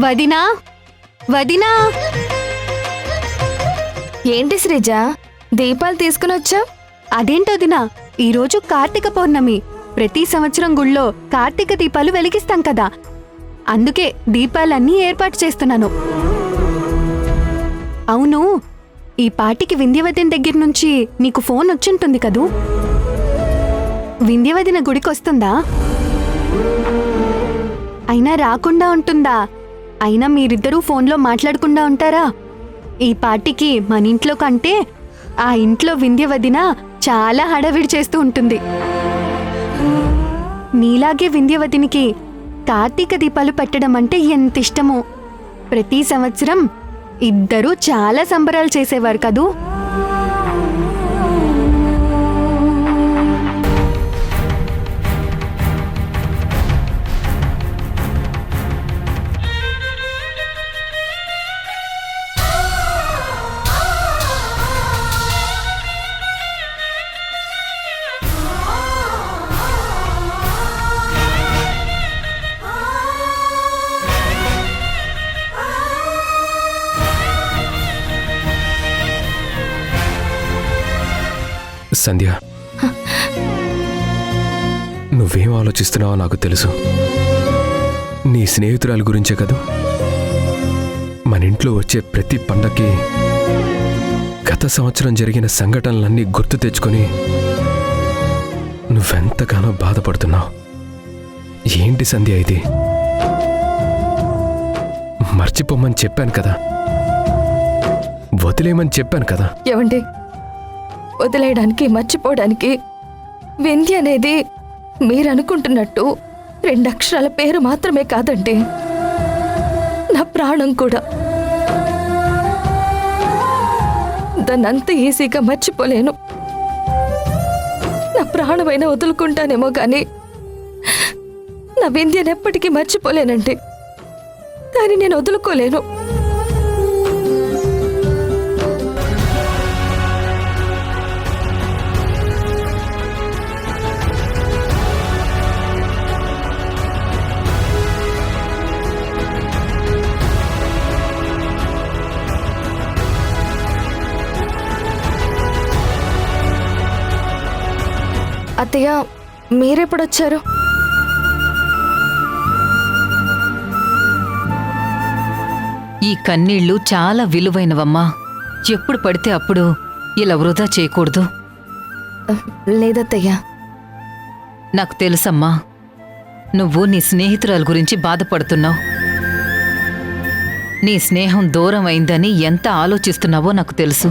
వదినా వదినా, ఏంటి శ్రీజ, దీపాలు తీసుకుని వచ్చావు? అదేంటో వదినా, ఈరోజు కార్తీక పౌర్ణమి. ప్రతి సంవత్సరం గుళ్ళో కార్తీక దీపాలు వెలిగిస్తాం కదా, అందుకే దీపాలన్నీ ఏర్పాటు చేస్తున్నాను. అవును, ఈ పాటికి వింధ్యవదిన దగ్గర నుంచి నీకు ఫోన్ వచ్చుంటుంది కదూ. వింధ్యవదిన గుడికొస్తుందా? అయినా రాకుండా ఉంటుందా? అయినా మీరిద్దరూ ఫోన్లో మాట్లాడకుండా ఉంటారా? ఈ పాటికి మన ఇంట్లో కంటే ఆ ఇంట్లో వింధ్యవదిన చాలా హడావిడి చేస్తూ ఉంటుంది. నీలాగే వింధ్యవదినికి కార్తీక దీపాలు పెట్టడం అంటే ఎంత ఇష్టమో. ప్రతి సంవత్సరం ఇద్దరూ చాలా సంబరాలు చేసేవారు కదూ. సంధ్య, నువ్వేం ఆలోచిస్తున్నావో నాకు తెలుసు. నీ స్నేహితురాలి గురించే కదూ. మన ఇంట్లో వచ్చే ప్రతి పండక్కి గత సంవత్సరం జరిగిన సంఘటనలన్నీ గుర్తు తెచ్చుకొని నువ్వెంతగానో బాధపడుతున్నావు. ఏంటి సంధ్య ఇది? మర్చిపోమని చెప్పాను కదా, వదిలేయమని చెప్పాను కదా. ఏమండి, వదిలేయడానికి మర్చిపోవడానికి వింధ్య అనేది మీరనుకుంటున్నట్టు 2 అక్షరాల పేరు మాత్రమే కాదండి, నా ప్రాణం కూడా. దాన్నంత ఈజీగా మర్చిపోలేను. నా ప్రాణమైనా వదులుకుంటానేమో కానీ నా వింధ్యను ఎప్పటికీ మర్చిపోలేనండి. దాన్ని నేను వదులుకోలేను. అత్తయ్య, మీరెప్పుడొచ్చారు? ఈ కన్నీళ్లు చాలా విలువైనవమ్మా. ఎప్పుడు పడితే అప్పుడు ఇలా వృధా చేయకూడదు. లేదత్తయ్య. నాకు తెలుసమ్మా, నువ్వు నీ స్నేహితురాలు గురించి బాధపడుతున్నావు. నీ స్నేహం దూరం అయిందని ఎంత ఆలోచిస్తున్నావో నాకు తెలుసు.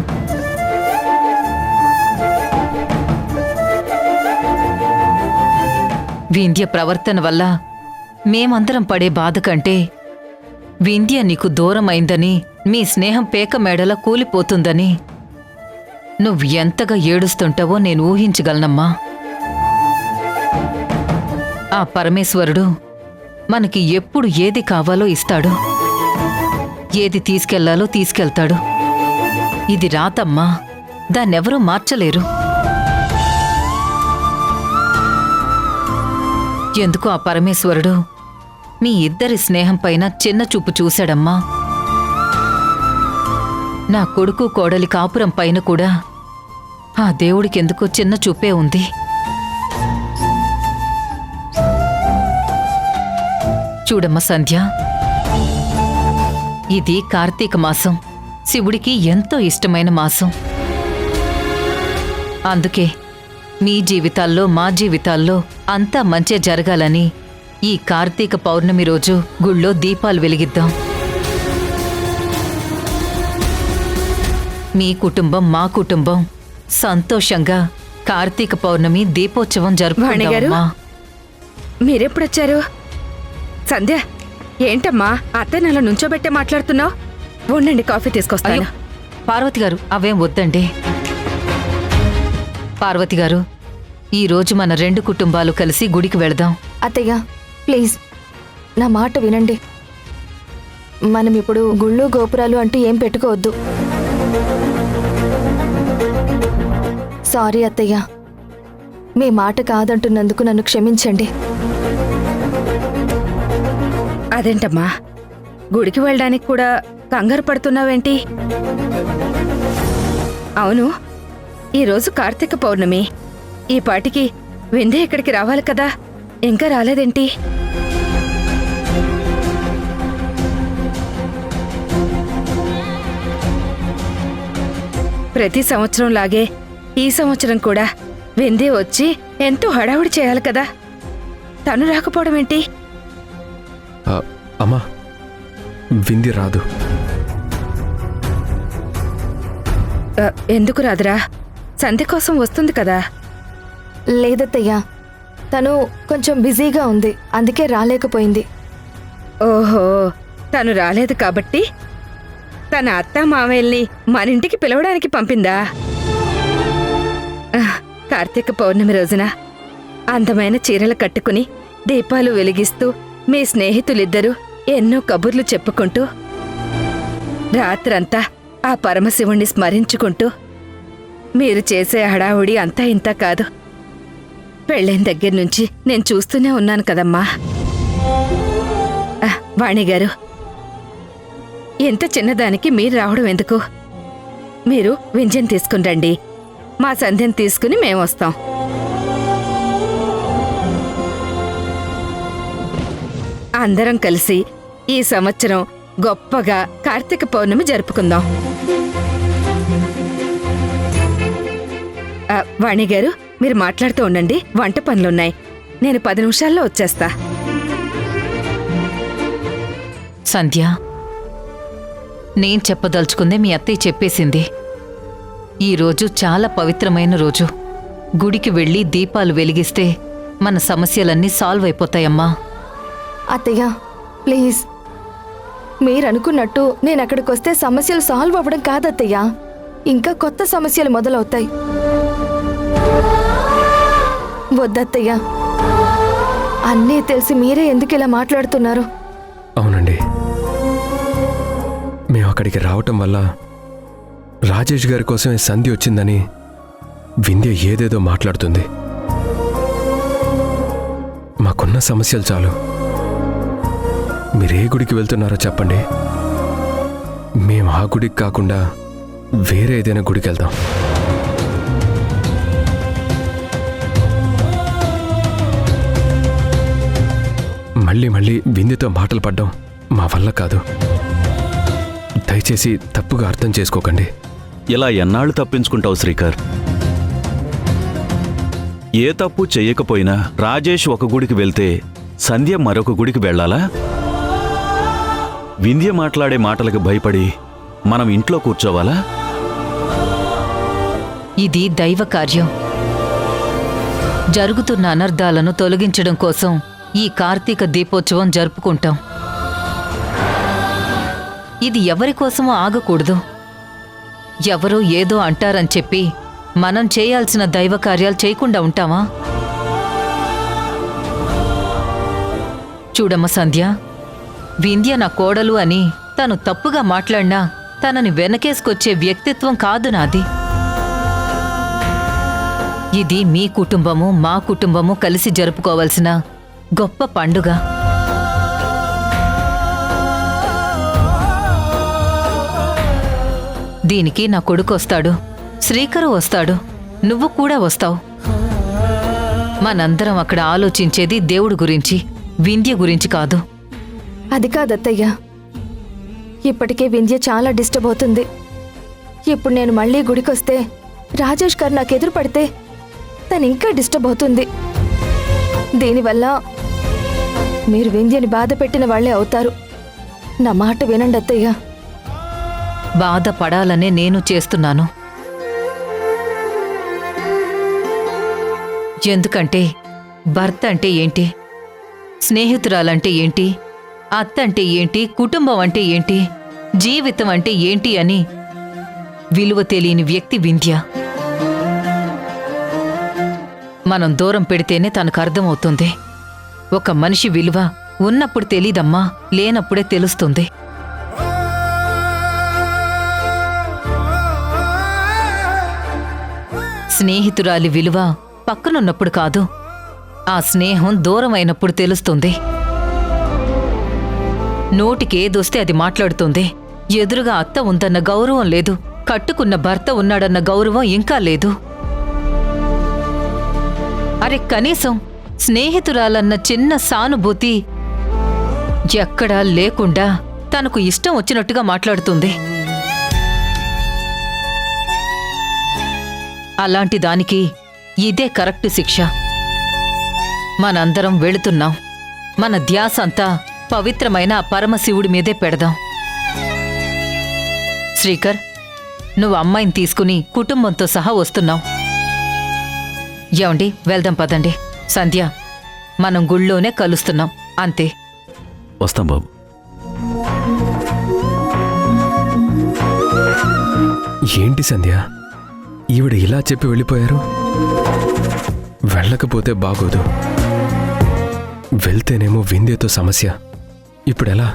వింధ్య ప్రవర్తన వల్ల మేమందరం పడే బాధ కంటే వింధ్య నీకు దూరమైందని, మీ స్నేహం పేక మేడలా కూలిపోతుందని నువ్వు ఎంతగా ఏడుస్తుంటావో నేను ఊహించగలనమ్మా. ఆ పరమేశ్వరుడు మనకి ఎప్పుడు ఏది కావాలో ఇస్తాడు, ఏది తీసుకెళ్లాలో తీసుకెళ్తాడు. ఇది రాతమ్మా, దాన్నెవరూ మార్చలేరు. ఎందుకు ఆ పరమేశ్వరుడు మీ ఇద్దరి స్నేహం పైన చిన్న చూపు చూశాడమ్మా. నా కొడుకు కోడలి కాపురం పైన కూడా ఆ దేవుడికెందుకో చిన్న చూపే ఉంది. చూడమ్మా సంధ్య, ఇది కార్తీక మాసం, శివుడికి ఎంతో ఇష్టమైన మాసం. అందుకే మీ జీవితాల్లో మా జీవితాల్లో అంతా మంచి జరగాలని ఈ కార్తీక పౌర్ణమి రోజు గుళ్ళో దీపాలు వెలిగిద్దాం. మీ కుటుంబం మా కుటుంబం సంతోషంగా కార్తీక పౌర్ణమి దీపోత్సవం జరుపుకుందామమ్మా. మీరెప్పుడొచ్చారు? సంధ్య, ఏంటమ్మా అత్తయ్య నెల నుంచోబెట్టే మాట్లాడుతున్నావు? ఉండండి, కాఫీ తీసుకొస్తాను. పార్వతి గారు, అవేం వద్దండి. పార్వతి గారు, ఈరోజు మన 2 కుటుంబాలు కలిసి గుడికి వెళదాం. అత్తయ్య, ప్లీజ్ నా మాట వినండి. మనం ఇప్పుడు గుళ్ళు గోపురాలు అంటూ ఏం పెట్టుకోవద్దు. సారీ అత్తయ్య, మీ మాట కాదంటున్నందుకు నన్ను క్షమించండి. అదేంటమ్మా, గుడికి వెళ్ళడానికి కూడా కంగారు పడుతున్నావేంటి? అవును, ఈరోజు కార్తీక పౌర్ణమి. ఈ పాటికి వింధ్య ఇక్కడికి రావాలి కదా, ఇంకా రాలేదేంటి? ప్రతి సంవత్సరం లాగే ఈ సంవత్సరం కూడా వింధ్య వచ్చి ఎంతో హడావుడి చేయాలి కదా, తను రాకపోవడం ఏంటి? అమ్మా, వింధ్య రాదు. ఎందుకు రాదురా? సంధ్య కోసం వస్తుంది కదా. లేదత్తయ్యా, తను కొంచెం బిజీగా ఉంది, అందుకే రాలేకపోయింది. ఓహో, తను రాలేదు కాబట్టి తన అత్త మామయ్యల్ని మన ఇంటికి పిలవడానికి పంపిందా? కార్తీక పౌర్ణమి రోజున అందమైన చీరలు కట్టుకుని దీపాలు వెలిగిస్తూ మీ స్నేహితులిద్దరూ ఎన్నో కబుర్లు చెప్పుకుంటూ రాత్రంతా ఆ పరమశివుణ్ణి స్మరించుకుంటూ మీరు చేసే హడావుడి అంతా ఇంత కాదు. పెళ్ళైన దగ్గర నుంచి నేను చూస్తూనే ఉన్నాను కదమ్మా. వాణిగారు, ఎంత చిన్నదానికి మీరు రావడం ఎందుకు? మీరు వింధ్యం తీసుకుని రండి, మా సంధ్యను తీసుకుని మేమొస్తాం. అందరం కలిసి ఈ సంవత్సరం గొప్పగా కార్తీక పౌర్ణమి జరుపుకుందాం. వాణిగారు, మీరు మాట్లాడుతూ ఉండండి, వంట పనులున్నాయి. నేను 10 నిమిషాల్లో వచ్చేస్తా. సంధ్య, నేను చెప్పదలుచుకుందే మీ అత్తయ్య చెప్పేసింది. ఈరోజు చాలా పవిత్రమైన రోజు. గుడికి వెళ్ళి దీపాలు వెలిగిస్తే మన సమస్యలన్నీ సాల్వ్ అయిపోతాయమ్మా. అత్తయ్య ప్లీజ్, మీరనుకున్నట్టు నేను అక్కడికి వస్తే సమస్యలు సాల్వ్ అవ్వడం కాదత్తయ్య, ఇంకా కొత్త సమస్యలు మొదలవుతాయి. వద్దత్తయ్య, అన్నీ తెలిసి మీరే ఎందుకు ఇలా మాట్లాడుతున్నారు? అవునండి, మేము అక్కడికి రావటం వల్ల రాజేష్ గారి కోసమే సంధ్య వచ్చిందని వింధ్య ఏదేదో మాట్లాడుతుంది. మాకున్న సమస్యలు చాలు. మీరే గుడికి వెళ్తున్నారో చెప్పండి, మేము ఆ గుడికి కాకుండా వేరే ఏదైనా గుడికి వెళ్దాం. మళ్ళీ మళ్ళీ వింధ్యతో మాటలు పడ్డం మా వల్ల కాదు. దయచేసి తప్పుగా అర్థం చేసుకోకండి. ఇలా ఎన్నాళ్ళు తప్పించుకుంటావు శ్రీకర్? ఏ తప్పు చెయ్యకపోయినా రాజేష్ ఒక గుడికి వెళ్తే సంధ్య మరొక గుడికి వెళ్ళాలా? వింధ్య మాట్లాడే మాటలకు భయపడి మనం ఇంట్లో కూర్చోవాలా? ఇది దైవ కార్యం. జరుగుతున్న అనర్థాలను తొలగించడం కోసం ఈ కార్తీక దీపోత్సవం జరుపుకుంటాం. ఇది ఎవరి కోసమో ఆగకూడదు. ఎవరో ఏదో అంటారని చెప్పి మనం చేయాల్సిన దైవ కార్యాలు చేయకుండా ఉంటామా? చూడమ్మ సంధ్య, వింధ్య నా కోడలు అని తను తప్పుగా మాట్లాడినా తనని వెనకేసుకొచ్చే వ్యక్తిత్వం కాదు నాది. ఇది మీ కుటుంబము మా కుటుంబము కలిసి జరుపుకోవాల్సిన గొప్ప పండుగ. దీనికి నా కొడుకు వస్తాడు, శ్రీకరు వస్తాడు, నువ్వు కూడా వస్తావు. మనందరం అక్కడ ఆలోచించేది దేవుడి గురించి, వింధ్య గురించి కాదు. అది కాదత్తయ్య, ఇప్పటికే వింధ్య చాలా డిస్టర్బ్ అవుతుంది. ఇప్పుడు నేను మళ్ళీ గుడికొస్తే రాజేష్ గారు నాకు ఎదురు పడితే తను ఇంకా డిస్టర్బ్ అవుతుంది. దీనివల్ల మీరు వింధ్యని బాధ పెట్టిన వాళ్లే అవుతారు. నా మాట వినండి అత్తయ్య. బాధపడాలనే నేను చేస్తున్నాను. ఎందుకంటే భర్త అంటే ఏంటి, స్నేహితురాలంటే ఏంటి, అత్త అంటే ఏంటి, కుటుంబం అంటే ఏంటి, జీవితం అంటే ఏంటి అని విలువ తెలియని వ్యక్తి వింధ్య. మనం దూరం పెడితేనే తనకు అర్థమవుతుంది. ఒక మనిషి విలువ ఉన్నప్పుడు తెలీదమ్మా, లేనప్పుడే తెలుస్తుంది. స్నేహితురాలి విలువ పక్కనున్నప్పుడు కాదు, ఆ స్నేహం దూరం అయినప్పుడు తెలుస్తుంది. నోటికేదొస్తే అది మాట్లాడుతుంది. ఎదురుగా అత్త ఉందన్న గౌరవం లేదు, కట్టుకున్న భర్త ఉన్నాడన్న గౌరవం ఇంకా లేదు. అరే కనీసం స్నేహితురాలన్న చిన్న సానుభూతి ఎక్కడా లేకుండా తనకు ఇష్టం వచ్చినట్టుగా మాట్లాడుతుంది. అలాంటి దానికి ఇదే కరెక్ట్ శిక్ష. మనందరం వెళుతున్నాం. మన ధ్యాస అంతా పవిత్రమైన ఆ పరమశివుడి మీదే పెడదాం. శ్రీకర్, నువ్వు అమ్మాయిని తీసుకుని కుటుంబంతో సహా వస్తున్నావు. ఏమండి, వెళ్దాం పదండి. సంధ్య, మనం గుళ్ళోనే కలుస్తున్నాం, అంతే. వస్తాం బాబు. ఏంటి సంధ్య, ఈవిడ ఇలా చెప్పి వెళ్ళిపోయారు? వెళ్ళకపోతే బాగోదు. వెళ్తేనేమో వింధ్యతో సమస్య. ఇప్పుడెలా?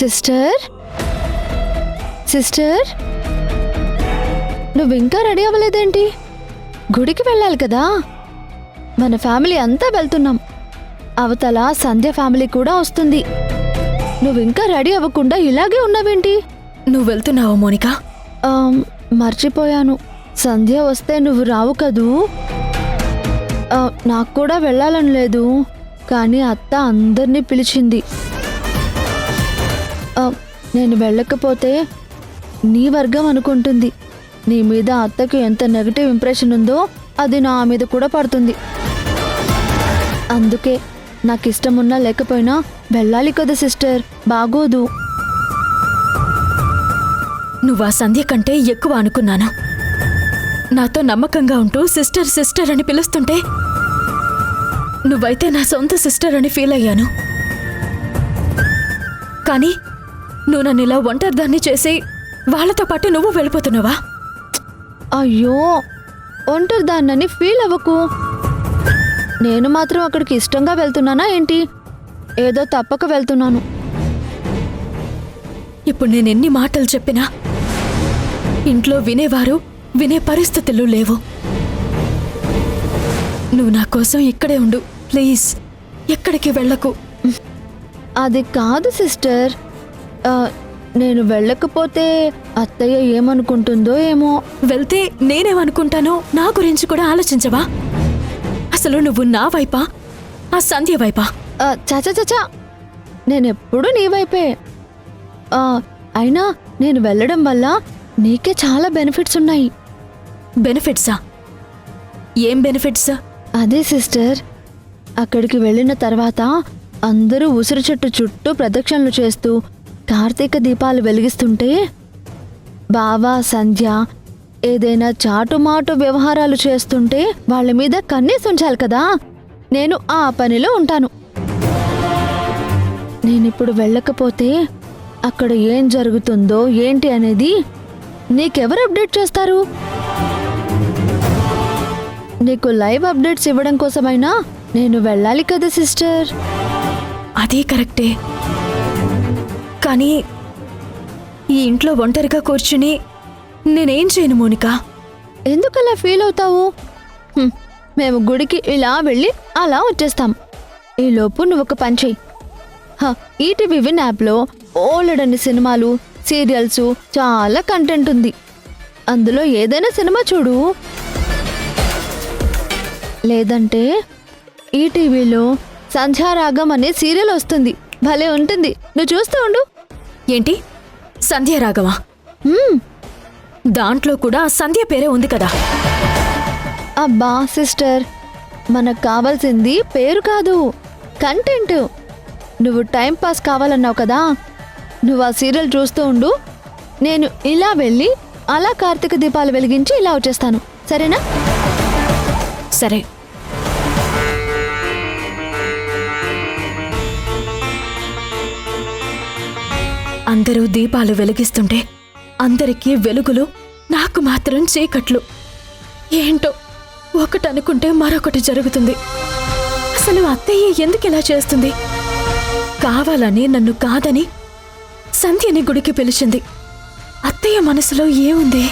సిస్టర్, సిస్టర్, నువ్వు ఇంకా రెడీ అవ్వలేదేంటి? గుడికి వెళ్ళాలి కదా. మన ఫ్యామిలీ అంతా వెళ్తున్నాం. అవతల సంధ్య ఫ్యామిలీ కూడా వస్తుంది. నువ్వు ఇంకా రెడీ అవ్వకుండా ఇలాగే ఉన్నావేంటి? నువ్వు వెళ్తున్నావా మోనికా? మర్చిపోయాను. సంధ్య వస్తే నువ్వు రావు కదూ. నాకు కూడా వెళ్ళాలని లేదు, కానీ అత్త అందరినీ పిలిచింది. నేను వెళ్ళకపోతే నీ వర్గం అనుకుంటుంది. నీ మీద అత్తకి ఎంత నెగటివ్ ఇంప్రెషన్ ఉందో అది నా మీద కూడా పడుతుంది. అందుకే నాకు ఇష్టమున్నా లేకపోయినా వెళ్ళాలి కదా సిస్టర్, బాగోదు. నువ్వు ఆ సంధ్య కంటే ఎక్కువ అనుకున్నాను. నాతో నమ్మకంగా ఉంటూ సిస్టర్ సిస్టర్ అని పిలుస్తుంటే నువ్వైతే నా సొంత సిస్టర్ అని ఫీల్ అయ్యాను. కానీ నువ్వు నన్ను ఇలా ఒంటరిదాన్ని చేసి వాళ్ళతో పాటు నువ్వు వెళ్ళిపోతున్నావా? అయ్యో, ఒంటరిదాన్నని ఫీల్ అవ్వకు. నేను మాత్రం అక్కడికి ఇష్టంగా వెళ్తున్నానా ఏంటి? ఏదో తప్పక వెళ్తున్నాను. ఇప్పుడు నేను ఎన్ని మాటలు చెప్పినా ఇంట్లో వినేవారు వినే పరిస్థితులు లేవు. నువ్వు నా కోసం ఇక్కడే ఉండు ప్లీజ్, ఎక్కడికి వెళ్ళకు. అది కాదు సిస్టర్, నేను వెళ్ళకపోతే అత్తయ్య ఏమనుకుంటుందో ఏమో. వెళ్తే నేనేమనుకుంటానో నా గురించి కూడా ఆలోచించవా? అసలు నువ్వు నా వైపా ఆ సంధ్య వైపా? చాచా చాచా, నేనెప్పుడు నీ వైపే. అయినా నేను వెళ్ళడం వల్ల నీకే చాలా బెనిఫిట్స్ ఉన్నాయి. బెనిఫిట్సా? ఏం బెనిఫిట్స్? అదే సిస్టర్, అక్కడికి వెళ్ళిన తర్వాత అందరూ ఉసిరి చెట్టు చుట్టూ ప్రదక్షిణలు చేస్తూ కార్తీక దీపాలు వెలిగిస్తుంటే బావా సంధ్య ఏదైనా చాటుమాటు వ్యవహారాలు చేస్తుంటే వాళ్ళ మీద కన్నీసి ఉంచాలి కదా. నేను ఆ పనిలో ఉంటాను. నేనిప్పుడు వెళ్ళకపోతే అక్కడ ఏం జరుగుతుందో ఏంటి అనేది నీకెవరు అప్డేట్ చేస్తారు? నీకు లైవ్ అప్డేట్స్ ఇవ్వడం కోసమైనా నేను వెళ్ళాలి కదా సిస్టర్. అదే కరెక్టే, కానీ ఈ ఇంట్లో ఒంటరిగా కూర్చుని నేనేం చేయను మోనికా? ఎందుకలా ఫీల్ అవుతావు? మేము గుడికి ఇలా వెళ్ళి అలా వచ్చేస్తాం. ఈలోపు నువ్వు ఒక పని చెయ్యి. ఈటీవీ విన్ యాప్లో ఓలెడన్ని సినిమాలు, సీరియల్స్, చాలా కంటెంట్ ఉంది. అందులో ఏదైనా సినిమా చూడు. లేదంటే ఈటీవీలో సంధ్యారాగం అనే సీరియల్ వస్తుంది, భలే ఉంటుంది. నువ్వు చూస్తూ ఉండు. ఏంటి సంధ్యారాగమా? దాంట్లో కూడా సంధ్య పేరే ఉంది కదా. అబ్బా సిస్టర్, మనకు కావాల్సింది పేరు కాదు, కంటెంట్. నువ్వు టైం పాస్ కావాలన్నావు కదా, నువ్వు ఆ సీరియల్ చూస్తూ ఉండు. నేను ఇలా వెళ్ళి అలా కార్తీక దీపాలు వెలిగించి ఇలా వచ్చేస్తాను, సరేనా? సరే. అందరూ దీపాలు వెలిగిస్తుంటే అందరికీ వెలుగులు, నాకు మాత్రం చీకట్లు. ఏంటో ఒకటి అనుకుంటే మరొకటి జరుగుతుంది. అసలు అత్తయ్య ఎందుకు ఇలా చేస్తుంది? కావాలని నన్ను కాదని సంధ్యని గుడికి పిలిచింది. అత్తయ్య మనసులో ఏముంది?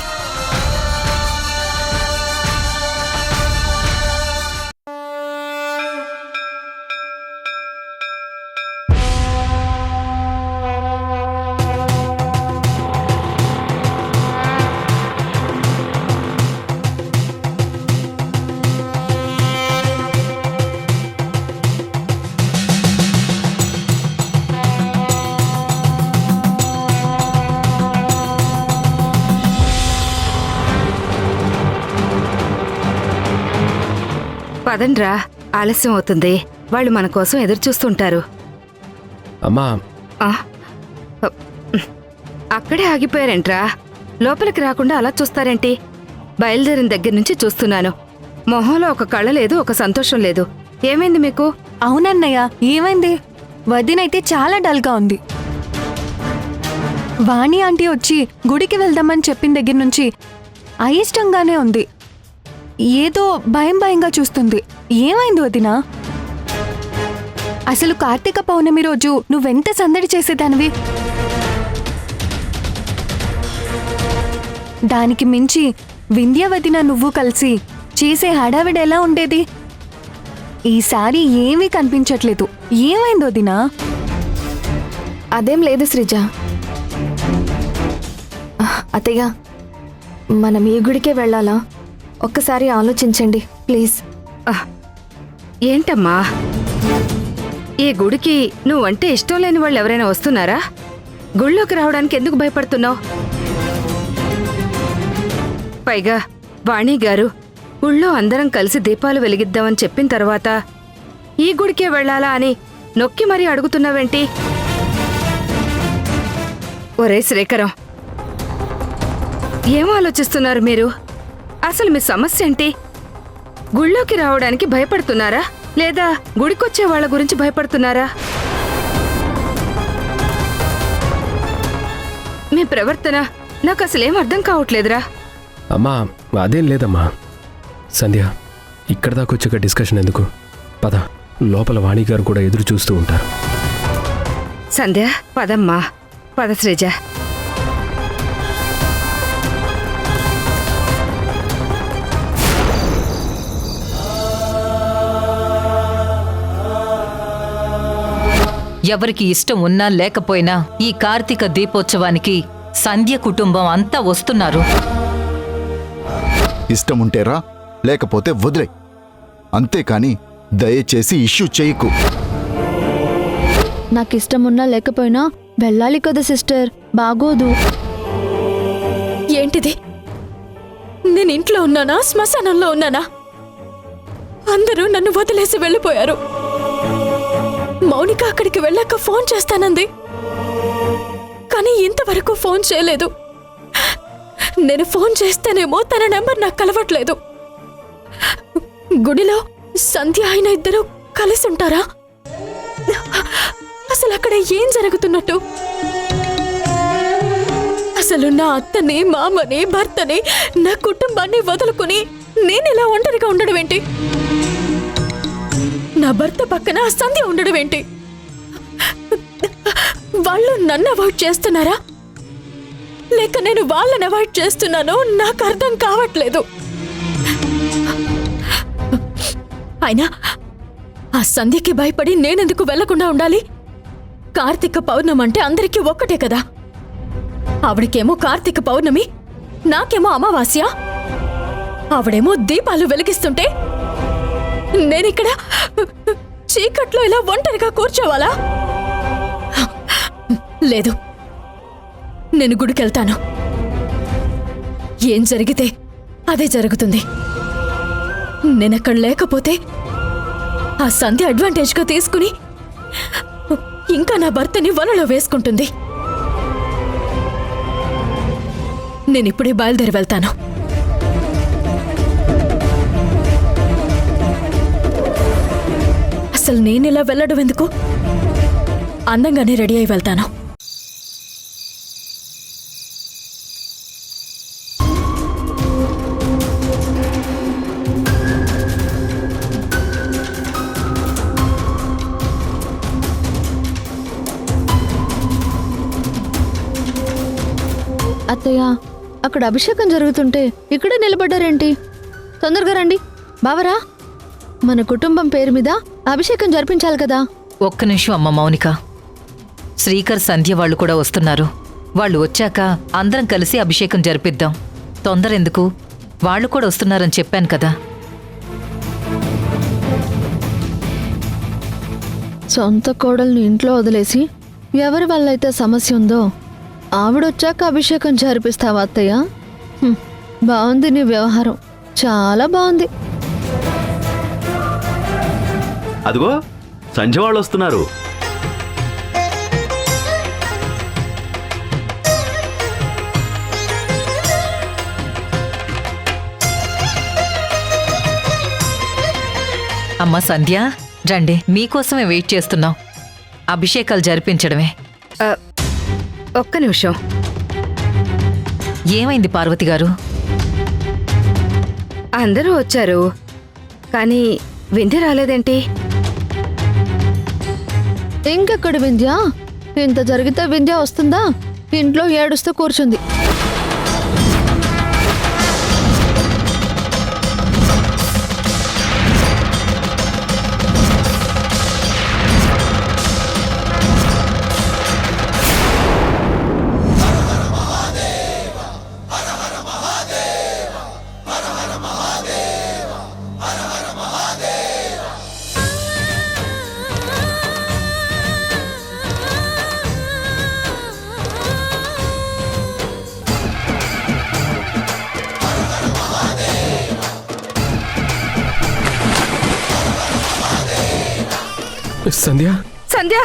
పదండ్రా, ఆలస్యం అవుతుంది. వాళ్ళు మన కోసం ఎదురు చూస్తుంటారు. అమ్మా ఆ, అక్కడే ఆగిపోయారేంట్రా? లోపలికి రాకుండా అలా చూస్తారేంటి? బయలుదేరిన దగ్గర నుంచి చూస్తున్నాను. మొహంలో ఒక కళ లేదు, ఒక సంతోషం లేదు. ఏమైంది మీకు? అవునన్నయ్య, ఏమైంది? వదినైతే చాలా డల్గా ఉంది. వాణి ఆంటీ వచ్చి గుడికి వెళ్దామని చెప్పిన దగ్గర నుంచి అయిష్టంగానే ఉంది. ఏదో భయం భయంగా చూస్తుంది. ఏమైంది వదినా? అసలు కార్తీక పౌర్ణమి రోజు నువ్వెంత సందడి చేసేదానివి. దానికి మించి వింధ్య వదిన నువ్వు కలిసి చేసే హడావిడి ఎలా ఉండేది? ఈసారి ఏమీ కనిపించట్లేదు. ఏమైంది వదినా? అదేం లేదు శ్రీజ. అత్తయ్య, మనం ఈ గుడికే వెళ్ళాలా? ఒక్కసారి ఆలోచించండి ప్లీజ్. ఏంటమ్మా, ఈ గుడికి నువ్వంటే ఇష్టం లేని వాళ్ళు ఎవరైనా వస్తున్నారా? గుళ్ళోకి రావడానికి ఎందుకు భయపడుతున్నావు? పైగా వాణి గారు గుళ్ళో అందరం కలిసి దీపాలు వెలిగిద్దామని చెప్పిన తర్వాత ఈ గుడికే వెళ్ళాలా అని నొక్కి మరీ అడుగుతున్నావేంటి? ఒరే శ్రీకరం, ఏం ఆలోచిస్తున్నారు మీరు? అసలు మీ సమస్య ఏంటి? గుళ్ళోకి రావడానికి భయపడుతున్నారా, లేదా గుడికొచ్చే వాళ్ళ గురించి భయపడుతున్నారా? మీ ప్రవర్తన నాకు అసలేం అర్థం కావట్లేదురా. అమ్మా అదేం లేదమ్మా. సంధ్య, ఇక్కడ దాకా వచ్చాక డిస్కషన్ ఎందుకు? పద, లోపల వాణి గారు కూడా ఎదురు చూస్తూ ఉంటారు. సంధ్య, పదమ్మా, పద శ్రీజ. ఎవరికి ఇష్టం ఉన్నా లేకపోయినా ఈ కార్తీక దీపోత్సవానికి సంధ్య కుటుంబం అంతా వస్తున్నారు. ఇష్టముంటేరా, లేకపోతే వదిలే. అంతేకాని దయచేసి ఇష్యూ చేయకు. నాకు ఇష్టమున్నా లేకపోయినా వెళ్ళాలి కదా సిస్టర్, బాగోదు. ఏంటిది? నేను ఇంట్లో ఉన్నానా, శ్మశానంలో ఉన్నానా? అందరూ నన్ను వదిలేసి వెళ్ళిపోయారు. మౌనిక అక్కడికి వెళ్ళాక ఫోన్ చేస్తానంది, కానీ ఇంతవరకు ఫోన్ చేయలేదు. నేను ఫోన్ చేస్తేనేమో తన నెంబర్ నాకు కలవట్లేదు. గుడిలో సంధ్య ఆయన ఇద్దరు కలిసి ఉంటారా? అసలు అక్కడ ఏం జరుగుతున్నట్టు? అసలు నా అత్తని, మామని, భర్తని, నా కుటుంబాన్ని వదులుకుని నేనిలా ఒంటరిగా ఉండడం ఏంటి? నా భర్త పక్కన సంధ్య ఉండడం ఏంటి? వాళ్ళు నన్ను అవాయిడ్ చేస్తున్నారా, లేక నేను వాళ్ళని అవాయిడ్ చేస్తున్నానో నాకు అర్థం కావట్లేదు. అయినా ఆ సంధ్యకి భయపడి నేనెందుకు వెళ్లకుండా ఉండాలి? కార్తీక పౌర్ణమి అంటే అందరికీ ఒక్కటే కదా. ఆవిడకేమో కార్తీక పౌర్ణమి, నాకేమో అమావాస్య. ఆవిడేమో దీపాలు వెలిగిస్తుంటే నేనిక్కడ చీకట్లో ఇలా ఒంటరిగా కూర్చోవాలా? లేదు, నేను గుడికెళ్తాను. ఏం జరిగితే అదే జరుగుతుంది. నేనక్కడ లేకపోతే ఆ సంధ్య అడ్వాంటేజ్గా తీసుకుని ఇంకా నా భర్తని వలలో వేసుకుంటుంది. నేనిప్పుడే బయలుదేరి వెళ్తాను. అసలు నేనిలా వెళ్ళడం ఎందుకు? అందంగానే రెడీ అయి వెళ్తాను. అత్తయ్య అక్కడ అభిషేకం జరుగుతుంటే ఇక్కడే నిలబడ్డారేంటి? తొందరగా రండి. బావరా, మన కుటుంబం పేరు మీద అభిషేకం జరిపించాలి కదా. ఒక్క నిమిషం అమ్మ మౌనిక. శ్రీకర్ సంధ్య వాళ్ళు కూడా వస్తున్నారు. వాళ్ళు వచ్చాక అందరం కలిసి అభిషేకం జరిపిద్దాం. తొందర ఎందుకు? వాళ్ళు కూడా వస్తున్నారని చెప్పాను కదా. సొంత కోడల్ని ఇంట్లో వదిలేసి ఎవరి వల్ల అయితే సమస్య ఉందో ఆవిడొచ్చాక అభిషేకం జరిపిస్తావా అత్తయ్య? బాగుంది నీ వ్యవహారం, చాలా బాగుంది. అదిగో సంధ్య వాళ్ళు వస్తున్నారు. అమ్మ సంధ్య, రండి, మీకోసమే వెయిట్ చేస్తున్నాం. అభిషేకాలు జరిపించడమే. ఒక్క నిమిషం. ఏమైంది పార్వతి గారు? అందరూ వచ్చారు, కానీ వింధ్య రాలేదేంటి? ఇంకెక్కడ వింధ్య? ఇంత జరిగితే వింధ్య వస్తుందా? ఇంట్లో ఏడుస్తూ కూర్చుంది. సంధ్య, సంధ్య